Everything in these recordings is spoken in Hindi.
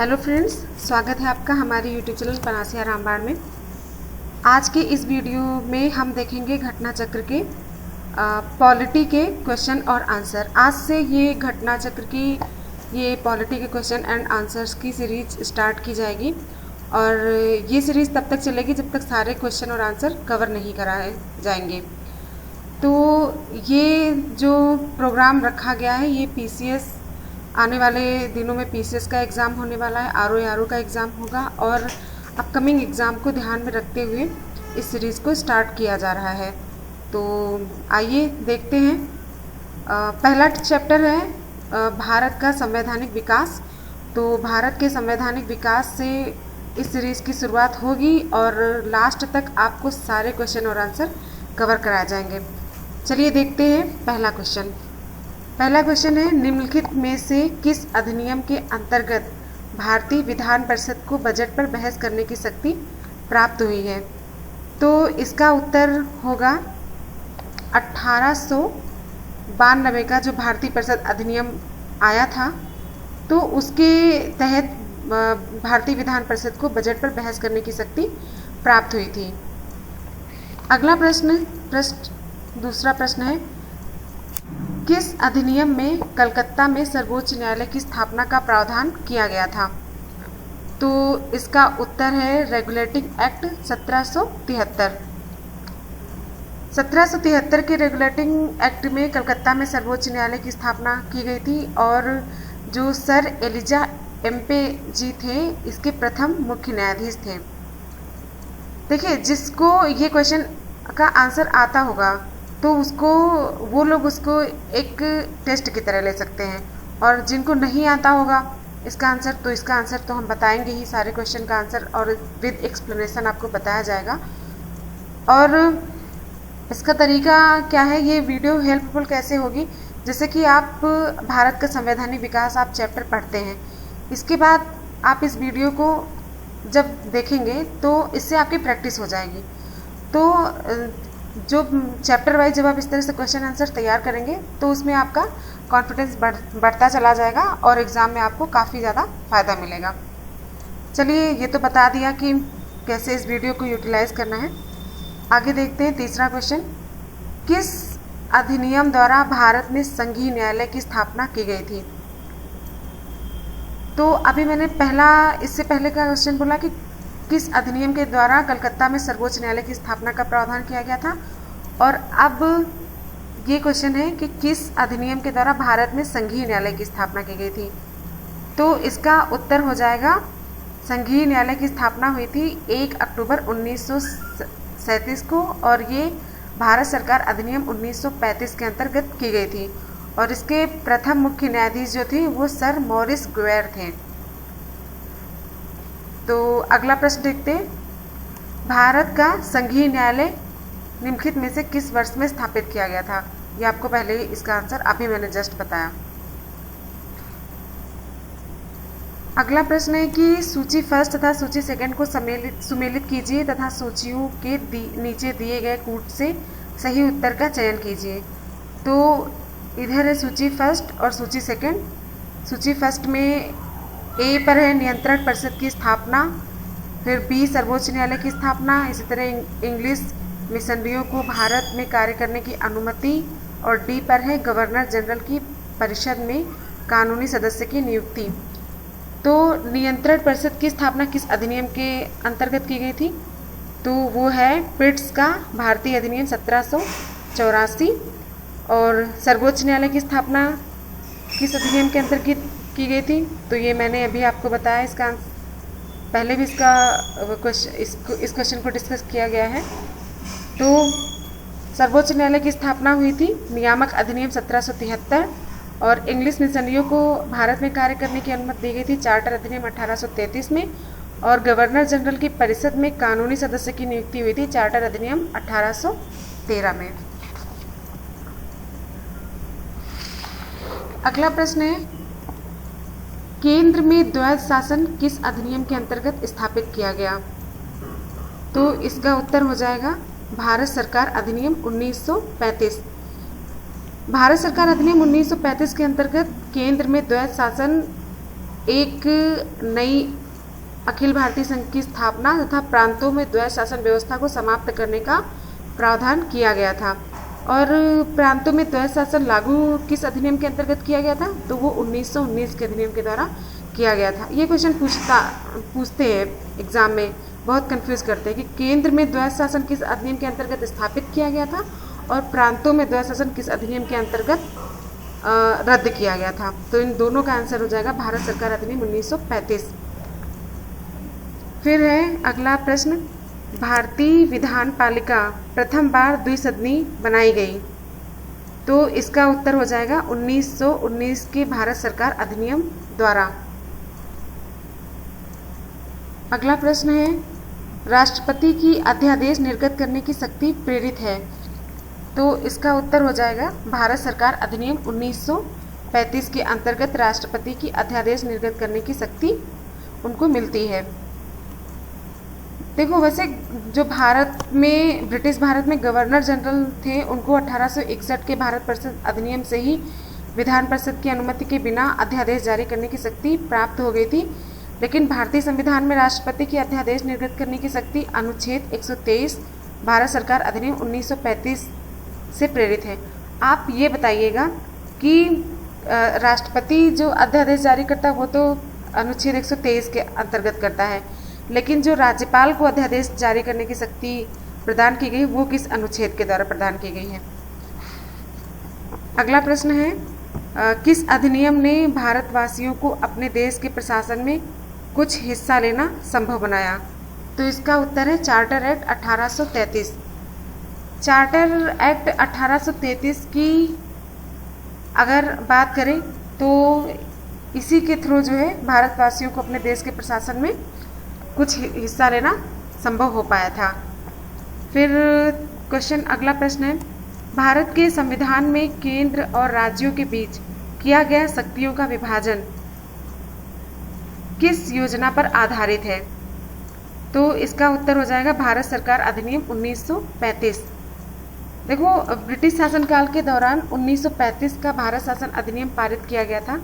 हेलो फ्रेंड्स, स्वागत है आपका हमारे यूट्यूब चैनल पनासिया रामबाण में। आज के इस वीडियो में हम देखेंगे घटना चक्र के पॉलिटी के क्वेश्चन और आंसर। आज से ये घटना चक्र की ये पॉलिटी के क्वेश्चन एंड आंसर्स की सीरीज स्टार्ट की जाएगी और ये सीरीज़ तब तक चलेगी जब तक सारे क्वेश्चन और आंसर कवर नहीं कराए जाएंगे। तो ये जो प्रोग्राम रखा गया है, ये पीसीएस आने वाले दिनों में पीसीएस का एग्ज़ाम होने वाला है, आरओ का एग्ज़ाम होगा और अपकमिंग एग्ज़ाम को ध्यान में रखते हुए इस सीरीज़ को स्टार्ट किया जा रहा है। तो आइए देखते हैं। पहला चैप्टर है भारत का संवैधानिक विकास। तो भारत के संवैधानिक विकास से इस सीरीज़ की शुरुआत होगी और लास्ट तक आपको सारे क्वेश्चन और आंसर कवर कराए जाएंगे। चलिए देखते हैं पहला क्वेश्चन। पहला क्वेश्चन है, निम्नलिखित में से किस अधिनियम के अंतर्गत भारतीय विधान परिषद को बजट पर बहस करने की शक्ति प्राप्त हुई है? तो इसका उत्तर होगा 1892 का जो भारतीय परिषद अधिनियम आया था, तो उसके तहत भारतीय विधान परिषद को बजट पर बहस करने की शक्ति प्राप्त हुई थी। अगला दूसरा प्रश्न है, किस अधिनियम में कलकत्ता में सर्वोच्च न्यायालय की स्थापना का प्रावधान किया गया था? तो इसका उत्तर है रेगुलेटिंग एक्ट 1773। 1773 के रेगुलेटिंग एक्ट में कलकत्ता में सर्वोच्च न्यायालय की स्थापना की गई थी और जो सर एलिजा एम्पे जी थे, इसके प्रथम मुख्य न्यायाधीश थे। देखिए, जिसको ये क्वेश्चन का आंसर आता होगा तो वो लोग उसको एक टेस्ट की तरह ले सकते हैं, और जिनको नहीं आता होगा इसका आंसर तो हम बताएंगे ही, सारे क्वेश्चन का आंसर और विद एक्सप्लेनेशन आपको बताया जाएगा। और इसका तरीका क्या है, ये वीडियो हेल्पफुल कैसे होगी, जैसे कि आप भारत का संवैधानिक विकास आप चैप्टर पढ़ते हैं, इसके बाद आप इस वीडियो को जब देखेंगे तो इससे आपकी प्रैक्टिस हो जाएगी। तो जो चैप्टर वाइज जब आप इस तरह से क्वेश्चन आंसर तैयार करेंगे तो उसमें आपका कॉन्फिडेंस बढ़ता चला जाएगा और एग्ज़ाम में आपको काफ़ी ज़्यादा फ़ायदा मिलेगा। चलिए, ये तो बता दिया कि कैसे इस वीडियो को यूटिलाइज़ करना है। आगे देखते हैं तीसरा क्वेश्चन, किस अधिनियम द्वारा भारत में संघीय न्यायालय की स्थापना की गई थी? तो अभी मैंने इससे पहले का क्वेश्चन बोला कि किस अधिनियम के द्वारा कलकत्ता में सर्वोच्च न्यायालय की स्थापना का प्रावधान किया गया था, और अब ये क्वेश्चन है कि किस अधिनियम के द्वारा भारत में संघीय न्यायालय की स्थापना की गई थी? तो इसका उत्तर हो जाएगा, संघीय न्यायालय की स्थापना हुई थी 1 अक्टूबर 1937 को और ये भारत सरकार अधिनियम 1935 के अंतर्गत की गई थी और इसके प्रथम मुख्य न्यायाधीश जो थे वो सर मॉरिस ग्वेर थे। तो अगला प्रश्न देखते हैं, भारत का संघीय न्यायालय निम्नलिखित में से किस वर्ष में स्थापित किया गया था? ये आपको पहले ही इसका आंसर अभी मैंने जस्ट बताया। अगला प्रश्न है कि सूची फर्स्ट तथा सूची सेकंड को सुमेलित कीजिए तथा सूचियों के नीचे दिए गए कूट से सही उत्तर का चयन कीजिए। तो इधर है सूची फर्स्ट और सूची सेकंड। सूची फर्स्ट में ए पर है नियंत्रण परिषद की स्थापना, फिर बी सर्वोच्च न्यायालय की स्थापना, इसी तरह इंग्लिश मिशनरियों को भारत में कार्य करने की अनुमति, और डी पर है गवर्नर जनरल की परिषद में कानूनी सदस्य की नियुक्ति। तो नियंत्रण परिषद की स्थापना किस अधिनियम के अंतर्गत की गई थी? तो वो है पिट्स का भारतीय अधिनियम 1784। और सर्वोच्च न्यायालय की स्थापना किस अधिनियम के अंतर्गत की गई थी? तो ये मैंने अभी आपको बताया, इसका पहले भी इस क्वेश्चन को डिस्कस किया गया है। तो सर्वोच्च न्यायालय की स्थापना हुई थी नियामक अधिनियम 1773 और इंग्लिश मिशनरियों को भारत में कार्य करने की अनुमति दी गई थी चार्टर अधिनियम 1833 में, और गवर्नर जनरल की परिषद में कानूनी सदस्य की नियुक्ति हुई थी चार्टर अधिनियम 1813 में। अगला प्रश्न है, केंद्र में द्वैध शासन किस अधिनियम के अंतर्गत स्थापित किया गया? तो इसका उत्तर हो जाएगा भारत सरकार अधिनियम 1935। भारत सरकार अधिनियम 1935 के अंतर्गत केंद्र में द्वैध शासन एक नई अखिल भारतीय संघ की स्थापना तथा प्रांतों में द्वैध शासन व्यवस्था को समाप्त करने का प्रावधान किया गया था। और प्रांतों में द्वैध शासन लागू किस अधिनियम के अंतर्गत किया गया था? तो वो 1919 के अधिनियम के द्वारा किया गया था। ये क्वेश्चन पूछते हैं एग्जाम में, बहुत कंफ्यूज करते हैं कि केंद्र में द्वैध शासन किस अधिनियम के अंतर्गत स्थापित किया गया था और प्रांतों में द्वैध शासन किस अधिनियम के अंतर्गत रद्द किया गया था। तो इन दोनों का आंसर हो जाएगा भारत सरकार अधिनियम 1935। फिर है अगला प्रश्न, भारतीय विधान पालिका प्रथम बार द्विसदनी बनाई गई। तो इसका उत्तर हो जाएगा 1919 के भारत सरकार अधिनियम द्वारा। अगला प्रश्न है, राष्ट्रपति की अध्यादेश निर्गत करने की शक्ति प्रेरित है। तो इसका उत्तर हो जाएगा भारत सरकार अधिनियम 1935 के अंतर्गत राष्ट्रपति की अध्यादेश निर्गत करने की शक्ति उनको मिलती है। देखो, वैसे जो ब्रिटिश भारत में गवर्नर जनरल थे, उनको 1861 के भारत परिषद अधिनियम से ही विधान परिषद की अनुमति के बिना अध्यादेश जारी करने की शक्ति प्राप्त हो गई थी। लेकिन भारतीय संविधान में राष्ट्रपति की अध्यादेश निर्गत करने की शक्ति अनुच्छेद 123 भारत सरकार अधिनियम 1935 से प्रेरित है। आप ये बताइएगा कि राष्ट्रपति जो अध्यादेश जारी करता है वो तो अनुच्छेद 123 के अंतर्गत करता है, लेकिन जो राज्यपाल को अध्यादेश जारी करने की शक्ति प्रदान की गई वो किस अनुच्छेद के द्वारा प्रदान की गई है? अगला प्रश्न है, किस अधिनियम ने भारतवासियों को अपने देश के प्रशासन में कुछ हिस्सा लेना संभव बनाया? तो इसका उत्तर है चार्टर एक्ट 1833। चार्टर एक्ट 1833 की अगर बात करें तो इसी के थ्रू जो है भारतवासियों को अपने देश के प्रशासन में कुछ हिस्सा लेना संभव हो पाया था। फिर क्वेश्चन अगला प्रश्न है, भारत के संविधान में केंद्र और राज्यों के बीच किया गया शक्तियों का विभाजन किस योजना पर आधारित है? तो इसका उत्तर हो जाएगा भारत सरकार अधिनियम 1935। देखो, ब्रिटिश शासनकाल के दौरान 1935 का भारत शासन अधिनियम पारित किया गया था,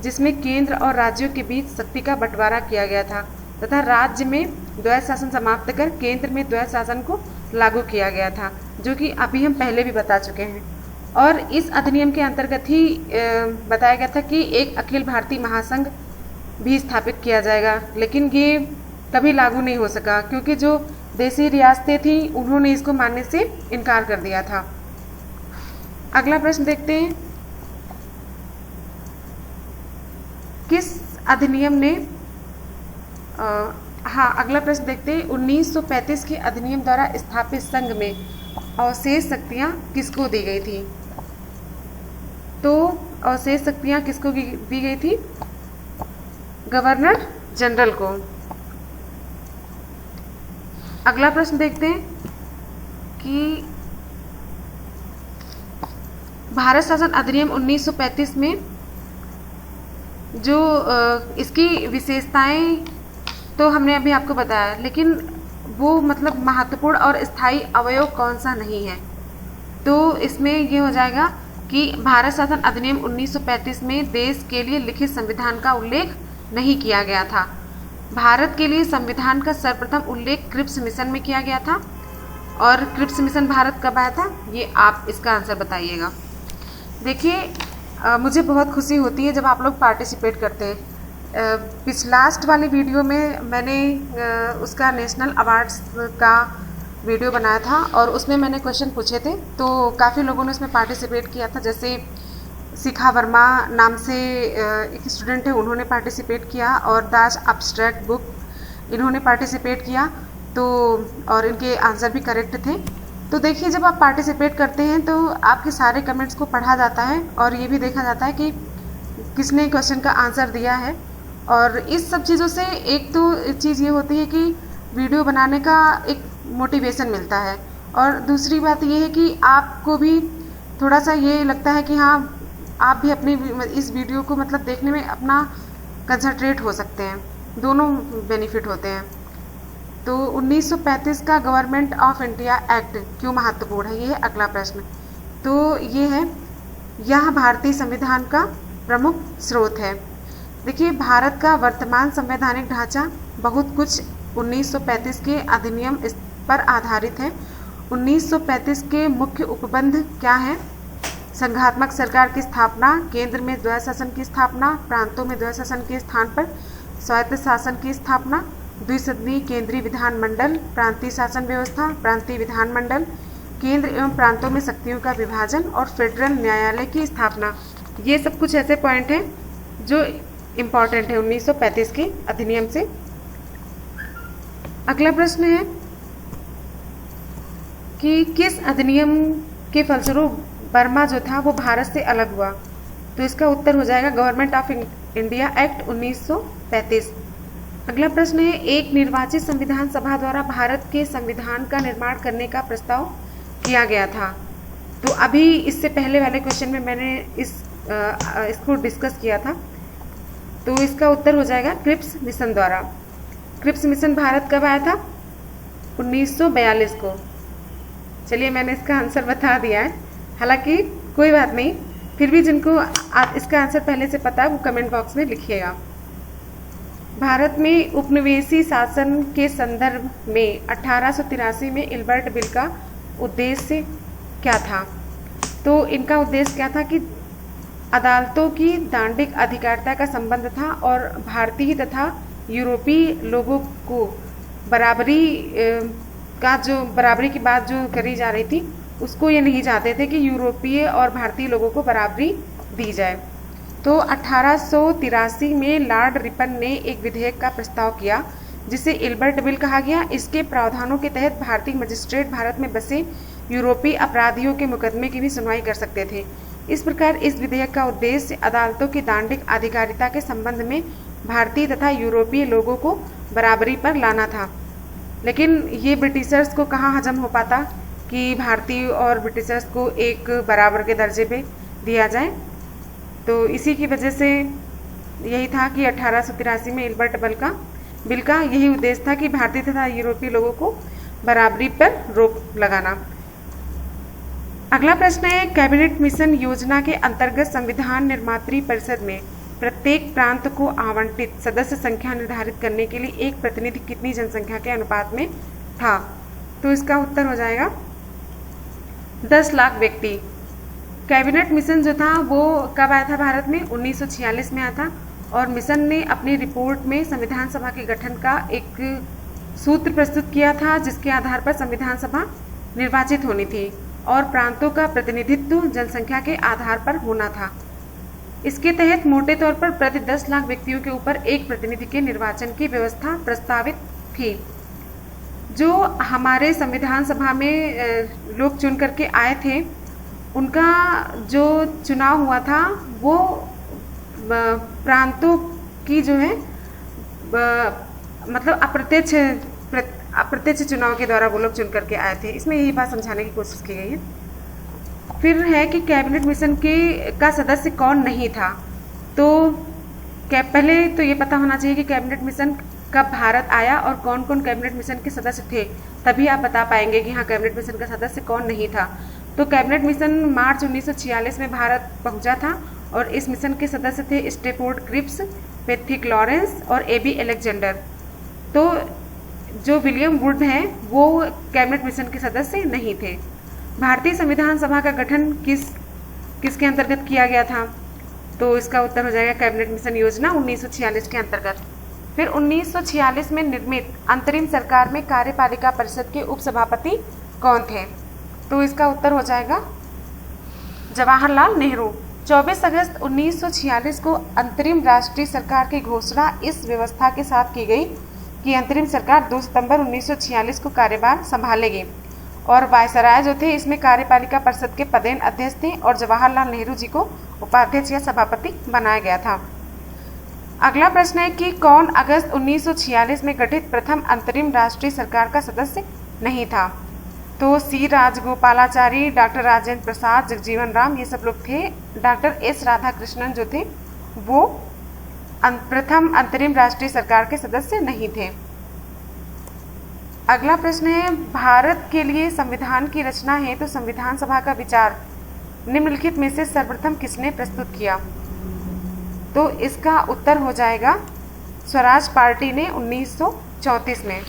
जिसमें केंद्र और राज्यों के बीच शक्ति का बंटवारा किया गया था तथा राज्य में द्वैध शासन समाप्त कर केंद्र में द्वैध शासन को लागू किया गया था, जो कि अभी हम पहले भी बता चुके हैं। और इस अधिनियम के अंतर्गत ही बताया गया था कि एक अखिल भारतीय महासंघ भी स्थापित किया जाएगा, लेकिन ये कभी लागू नहीं हो सका क्योंकि जो देसी रियासतें थी उन्होंने इसको मानने से इनकार कर दिया था। अगला प्रश्न देखते हैं, किस अधिनियम ने अगला प्रश्न देखते हैं, 1935 के अधिनियम द्वारा स्थापित संघ में अवशेष शक्तियां किसको दी गई थी? तो अवशेष शक्तियां किसको दी गई थी? गवर्नर जनरल को। अगला प्रश्न देखते हैं कि भारत शासन अधिनियम 1935 में जो इसकी विशेषताएं तो हमने अभी आपको बताया, लेकिन वो मतलब महत्वपूर्ण और स्थायी अवयव कौन सा नहीं है? तो इसमें ये हो जाएगा कि भारत शासन अधिनियम 1935 में देश के लिए लिखित संविधान का उल्लेख नहीं किया गया था। भारत के लिए संविधान का सर्वप्रथम उल्लेख क्रिप्स मिशन में किया गया था। और क्रिप्स मिशन भारत कब आया था, ये आप इसका आंसर बताइएगा। देखिए, मुझे बहुत खुशी होती है जब आप लोग पार्टिसिपेट करते हैं। लास्ट वाली वीडियो में मैंने उसका नेशनल अवार्ड्स का वीडियो बनाया था और उसमें मैंने क्वेश्चन पूछे थे, तो काफ़ी लोगों ने उसमें पार्टिसिपेट किया था। जैसे शिखा वर्मा नाम से एक स्टूडेंट है, उन्होंने पार्टिसिपेट किया, और दास एब्स्ट्रैक्ट बुक इन्होंने पार्टिसिपेट किया, तो और इनके आंसर भी करेक्ट थे। तो देखिए, जब आप पार्टिसिपेट करते हैं तो आपके सारे कमेंट्स को पढ़ा जाता है और ये भी देखा जाता है कि किसने क्वेश्चन का आंसर दिया है। और इस सब चीज़ों से एक तो चीज़ ये होती है कि वीडियो बनाने का एक मोटिवेशन मिलता है, और दूसरी बात ये है कि आपको भी थोड़ा सा ये लगता है कि हाँ, आप भी अपनी इस वीडियो को मतलब देखने में अपना कंसंट्रेट हो सकते हैं, दोनों बेनिफिट होते हैं। तो 1935 का गवर्नमेंट ऑफ इंडिया एक्ट क्यों महत्वपूर्ण है, ये है अगला प्रश्न। तो ये है, यह भारतीय संविधान का प्रमुख स्रोत है। देखिए, भारत का वर्तमान संवैधानिक ढांचा बहुत कुछ 1935 के अधिनियम इस पर आधारित है। 1935 के मुख्य उपबंध क्या है? संघात्मक सरकार की स्थापना, केंद्र में द्वैध शासन की स्थापना, प्रांतों में द्वैध शासन के स्थान पर स्वायत्त शासन की स्थापना, द्विसदनीय केंद्रीय विधानमंडल, प्रांतीय शासन व्यवस्था, प्रांतीय विधानमंडल, केंद्र एवं प्रांतों में शक्तियों का विभाजन और फेडरल न्यायालय की स्थापना। ये सब कुछ ऐसे पॉइंट हैं जो इम्पॉर्टेंट है 1935 के अधिनियम से। अगला प्रश्न है कि किस अधिनियम के फलस्वरूप बर्मा जो था वो भारत से अलग हुआ? तो इसका उत्तर हो जाएगा गवर्नमेंट ऑफ इंडिया एक्ट 1935। अगला प्रश्न है, एक निर्वाचित संविधान सभा द्वारा भारत के संविधान का निर्माण करने का प्रस्ताव किया गया था। तो अभी इससे पहले वाले क्वेश्चन में मैंने इसको डिस्कस किया था। तो इसका उत्तर हो जाएगा क्रिप्स मिशन द्वारा। क्रिप्स मिशन भारत कब आया था? 1942 को। चलिए, मैंने इसका आंसर बता दिया है, हालांकि कोई बात नहीं, फिर भी जिनको इसका आंसर पहले से पता है वो कमेंट बॉक्स में लिखिएगा। भारत में उपनिवेशी शासन के संदर्भ में 1883 में इल्बर्ट बिल का उद्देश्य क्या था? तो इनका उद्देश्य क्या था कि अदालतों की दांडिक अधिकारिता का संबंध था और भारतीय तथा यूरोपीय लोगों को बराबरी की बात जो करी जा रही थी उसको ये नहीं चाहते थे कि यूरोपीय और भारतीय लोगों को बराबरी दी जाए। तो 1883 में लॉर्ड रिपन ने एक विधेयक का प्रस्ताव किया जिसे इल्बर्ट बिल कहा गया। इसके प्रावधानों के तहत भारतीय मजिस्ट्रेट भारत में बसे यूरोपीय अपराधियों के मुकदमे की भी सुनवाई कर सकते थे। इस प्रकार इस विधेयक का उद्देश्य अदालतों की दांडिक अधिकारिता के संबंध में भारतीय तथा यूरोपीय लोगों को बराबरी पर लाना था। लेकिन ये ब्रिटिशर्स को कहाँ हजम हो पाता कि भारतीय और ब्रिटिशर्स को एक बराबर के दर्जे पे दिया जाए। तो इसी की वजह से यही था कि 1883 में इल्बर्ट बिल का यही उद्देश्य था कि भारतीय तथा यूरोपीय लोगों को बराबरी पर रोक लगाना। अगला प्रश्न है, कैबिनेट मिशन योजना के अंतर्गत संविधान निर्मात्री परिषद में प्रत्येक प्रांत को आवंटित सदस्य संख्या निर्धारित करने के लिए एक प्रतिनिधि कितनी जनसंख्या के अनुपात में था? तो इसका उत्तर हो जाएगा 10 लाख व्यक्ति। कैबिनेट मिशन जो था वो कब आया था भारत में? 1946 में आया था और मिशन ने अपनी रिपोर्ट में संविधान सभा के गठन का एक सूत्र प्रस्तुत किया था जिसके आधार पर संविधान सभा निर्वाचित होनी थी और प्रांतों का प्रतिनिधित्व जनसंख्या के आधार पर होना था। इसके तहत मोटे तौर पर प्रति 10 लाख व्यक्तियों के ऊपर एक प्रतिनिधि के निर्वाचन की व्यवस्था प्रस्तावित थी। जो हमारे संविधान सभा में लोग चुन करके आए थे उनका जो चुनाव हुआ था वो प्रांतों की जो है मतलब अप्रत्यक्ष चुनाव के द्वारा वो लोग चुन करके आए थे। इसमें यही बात समझाने की कोशिश की गई है। फिर है कि कैबिनेट मिशन का सदस्य कौन नहीं था। तो पहले तो ये पता होना चाहिए कि कैबिनेट मिशन कब भारत आया और कौन कौन कैबिनेट मिशन के सदस्य थे, तभी आप बता पाएंगे कि हाँ कैबिनेट मिशन का सदस्य कौन नहीं था। तो कैबिनेट मिशन मार्च 1946 में भारत पहुंचा था और इस मिशन के सदस्य थे स्टेफोर्ड क्रिप्स, पैट्रिक लॉरेंस और एबी अलेक्जेंडर। तो जो विलियम वुड हैं वो कैबिनेट मिशन के सदस्य नहीं थे। भारतीय संविधान सभा का गठन किसके अंतर्गत किया गया था? तो इसका उत्तर हो जाएगा कैबिनेट मिशन योजना 1946 के अंतर्गत। फिर 1946 में निर्मित अंतरिम सरकार में कार्यपालिका परिषद के उपसभापति कौन थे? तो इसका उत्तर हो जाएगा जवाहरलाल नेहरू। 24 अगस्त 1946 को अंतरिम राष्ट्रीय सरकार की घोषणा इस व्यवस्था के साथ की गई कि अंतरिम सरकार 2 सितंबर 1946 को कार्यभार संभालेगी और वायसराय जो थे इसमें कार्यपालिका परिषद के पदेन अध्यक्ष थे और जवाहरलाल नेहरू जी को उपाध्यक्ष या सभापति बनाया गया था। अगला प्रश्न है कि कौन अगस्त 1946 में गठित प्रथम अंतरिम राष्ट्रीय सरकार का सदस्य नहीं था? तो सी राजगोपालाचारी, डॉक्टर राजेंद्र प्रसाद, जगजीवन राम, ये सब लोग थे। डॉक्टर एस राधाकृष्णन जो थे वो प्रथम अंतरिम राष्ट्रीय सरकार के सदस्य नहीं थे। अगला प्रश्न है, भारत के लिए संविधान की रचना है तो संविधान सभा का विचार निम्नलिखित में से सर्वप्रथम किसने प्रस्तुत किया? तो इसका उत्तर हो जाएगा स्वराज पार्टी ने 1934 में।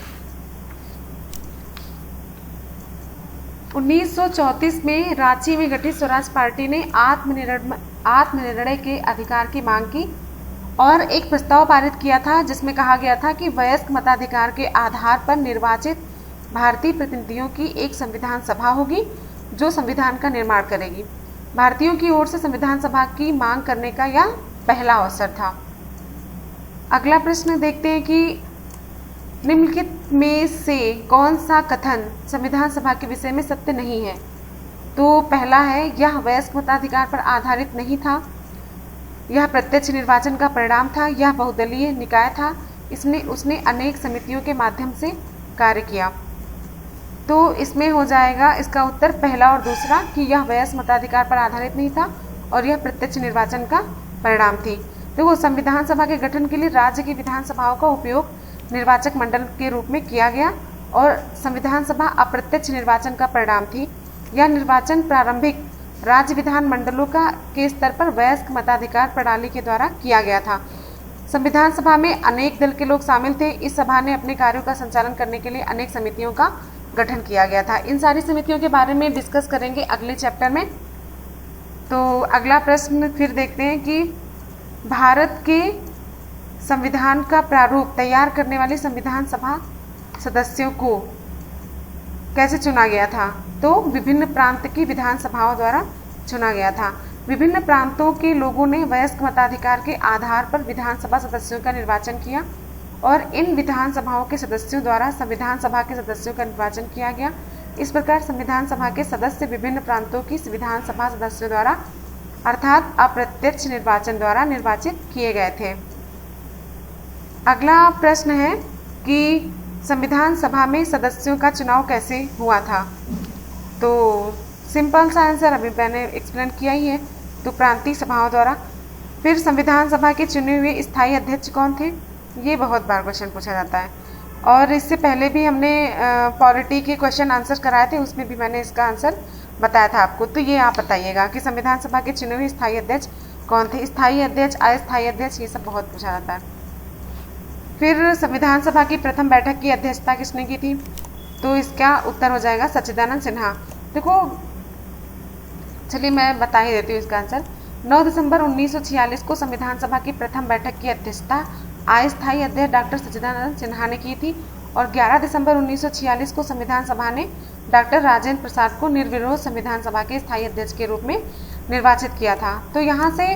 1934 में रांची में गठित स्वराज पार्टी ने आत्मनिर्णय के अधिकार की मांग की और एक प्रस्ताव पारित किया था जिसमें कहा गया था कि वयस्क मताधिकार के आधार पर निर्वाचित भारतीय प्रतिनिधियों की एक संविधान सभा होगी जो संविधान का निर्माण करेगी। भारतीयों की ओर से संविधान सभा की मांग करने का यह पहला अवसर था। अगला प्रश्न देखते हैं कि निम्नलिखित में से कौन सा कथन संविधान सभा के विषय में सत्य नहीं है। तो पहला है, यह वयस्क मताधिकार पर आधारित नहीं था, यह प्रत्यक्ष निर्वाचन का परिणाम था, यह बहुदलीय निकाय था, उसने अनेक समितियों के माध्यम से कार्य किया। तो इसमें हो जाएगा इसका उत्तर पहला और दूसरा कि यह वयस्क मताधिकार पर आधारित नहीं था और यह प्रत्यक्ष निर्वाचन का परिणाम थी। देखो, संविधान सभा के गठन के लिए राज्य की विधानसभाओं का उपयोग निर्वाचक मंडल के रूप में किया गया और संविधान सभा अप्रत्यक्ष निर्वाचन का परिणाम थी। यह निर्वाचन प्रारंभिक राज्य विधान मंडलों के स्तर पर वयस्क मताधिकार प्रणाली के द्वारा किया गया था। संविधान सभा में अनेक दल के लोग शामिल थे। इस सभा ने अपने कार्यों का संचालन करने के लिए अनेक समितियों का गठन किया गया था। इन सारी समितियों के बारे में डिस्कस करेंगे अगले चैप्टर में। तो अगला प्रश्न फिर देखते हैं कि भारत के संविधान का प्रारूप तैयार करने वाली संविधान सभा सदस्यों को कैसे चुना गया था। तो विभिन्न प्रांत की विधानसभाओं द्वारा चुना गया था। विभिन्न प्रांतों के लोगों ने वयस्क मताधिकार के आधार पर विधानसभा सदस्यों का निर्वाचन किया और इन विधानसभाओं के सदस्यों द्वारा संविधान सभा के सदस्यों का निर्वाचन किया गया। इस प्रकार संविधान सभा के सदस्य विभिन्न प्रांतों की विधानसभा सदस्यों द्वारा अर्थात अप्रत्यक्ष निर्वाचन द्वारा निर्वाचित किए गए थे। अगला प्रश्न है कि संविधान सभा में सदस्यों का चुनाव कैसे हुआ था। तो सिंपल सा आंसर अभी मैंने एक्सप्लेन किया ही है, तो प्रांतीय सभाओं द्वारा। फिर संविधान सभा के चुने हुए स्थायी अध्यक्ष कौन थे, ये बहुत बार क्वेश्चन पूछा जाता है और इससे पहले भी हमने पॉलिटी के क्वेश्चन आंसर कराए थे, उसमें भी मैंने इसका आंसर बताया था आपको। तो ये आप बताइएगा कि संविधान सभा के चुने हुए स्थायी अध्यक्ष कौन थे। स्थायी अध्यक्ष, अस्थायी अध्यक्ष, ये सब बहुत पूछा जाता है। फिर संविधान सभा की प्रथम बैठक की अध्यक्षता किसने की थी। तो इसका उत्तर हो जाएगा सच्चिदानंद सिन्हा। देखो, चलिए मैं बता ही देती हूँ इसका आंसर। 9 दिसंबर 1946 को संविधान सभा की प्रथम बैठक की अध्यक्षता अस्थायी अध्यक्ष डॉक्टर सच्चिदानंद सिन्हा ने की थी और 11 दिसंबर 1946 को संविधान सभा ने डॉक्टर राजेंद्र प्रसाद को निर्विरोध संविधान सभा के स्थायी अध्यक्ष के रूप में निर्वाचित किया था। तो यहाँ से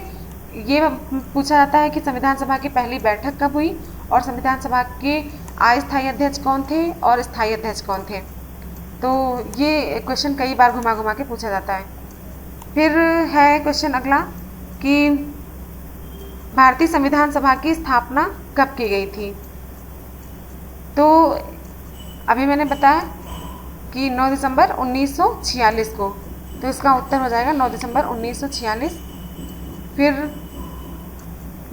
ये पूछा जाता है कि संविधान सभा की पहली बैठक कब हुई और संविधान सभा के अस्थायी अध्यक्ष कौन थे और स्थायी अध्यक्ष कौन थे। तो ये क्वेश्चन कई बार घुमा घुमा के पूछा जाता है। फिर है क्वेश्चन अगला कि भारतीय संविधान सभा की स्थापना कब की गई थी। तो अभी मैंने बताया कि 9 दिसंबर 1946 को, तो इसका उत्तर हो जाएगा 9 दिसंबर 1946। फिर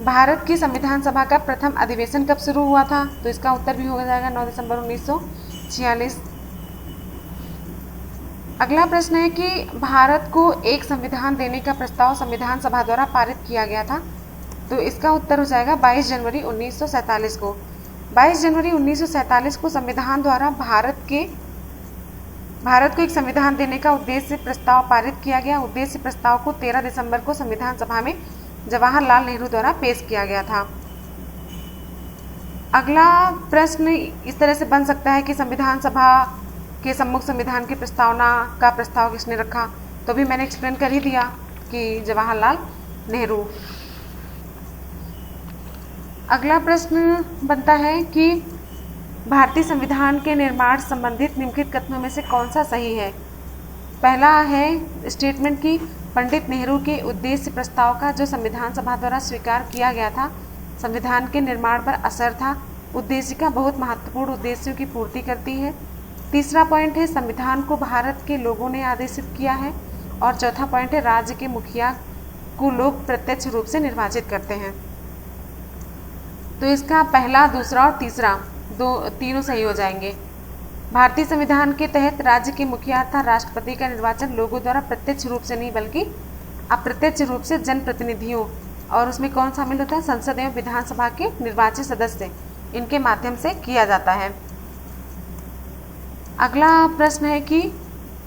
भारत की संविधान सभा का प्रथम अधिवेशन कब शुरू हुआ था। तो इसका उत्तर भी हो जाएगा 9 दिसंबर 1946। अगला प्रश्न है कि भारत को एक संविधान देने का प्रस्ताव संविधान सभा द्वारा पारित किया गया था। तो इसका उत्तर हो जाएगा 22 जनवरी 1947 को। 22 जनवरी 1947 को संविधान द्वारा भारत को एक संविधान देने का उद्देश्य प्रस्ताव पारित किया गया। उद्देश्य प्रस्ताव को 13 दिसंबर को संविधान सभा में जवाहरलाल नेहरू द्वारा पेश किया गया था। अगला प्रश्न इस तरह से बन सकता है कि संविधान सभा के सम्मुख संविधान की प्रस्तावना का प्रस्ताव किसने रखा। तो भी मैंने एक्सप्लेन कर ही दिया कि जवाहरलाल नेहरू। अगला प्रश्न बनता है कि भारतीय संविधान के निर्माण संबंधित निम्नलिखित कथनों में से कौन सा सही है। पहला है स्टेटमेंट की पंडित नेहरू के उद्देश्य प्रस्ताव का जो संविधान सभा द्वारा स्वीकार किया गया था संविधान के निर्माण पर असर था। उद्देशिका बहुत महत्वपूर्ण उद्देश्यों की पूर्ति करती है। तीसरा पॉइंट है संविधान को भारत के लोगों ने आदेशित किया है। और चौथा पॉइंट है राज्य के मुखिया को लोग प्रत्यक्ष रूप से निर्वाचित करते हैं। तो इसका पहला, दूसरा और तीसरा तीनों सही हो जाएंगे। भारतीय संविधान के तहत राज्य के मुखिया अर्थात राष्ट्रपति का निर्वाचन लोगों द्वारा प्रत्यक्ष रूप से नहीं बल्कि अप्रत्यक्ष रूप से जनप्रतिनिधियों और उसमें कौन शामिल होता है? संसद एवं विधानसभा के निर्वाचित सदस्य, इनके माध्यम से किया जाता है। अगला प्रश्न है कि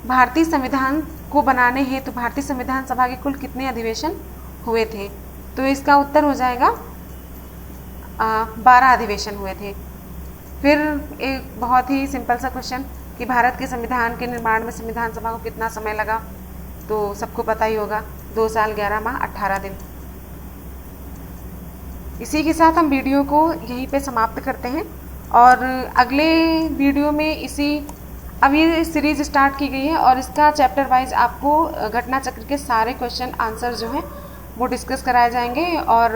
भारतीय संविधान को बनाने हेतु भारतीय संविधान सभा के कुल कितने अधिवेशन हुए थे? तो इसका उत्तर हो जाएगा 12 अधिवेशन हुए थे। फिर एक बहुत ही सिंपल सा क्वेश्चन कि भारत के संविधान के निर्माण में संविधान सभा को कितना समय लगा? तो सबको पता ही होगा, 2 साल 11 माह 18 दिन। इसी के साथ हम वीडियो को यहीं पे समाप्त करते हैं और अगले वीडियो में अब ये सीरीज स्टार्ट की गई है और इसका चैप्टर वाइज आपको घटना चक्र के सारे क्वेश्चन आंसर जो हैं वो डिस्कस कराए जाएंगे। और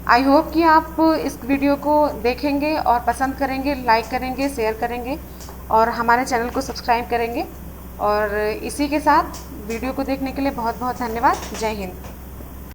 आई होप कि आप इस वीडियो को देखेंगे और पसंद करेंगे, लाइक करेंगे, शेयर करेंगे और हमारे चैनल को सब्सक्राइब करेंगे। और इसी के साथ वीडियो को देखने के लिए बहुत बहुत धन्यवाद। जय हिंद।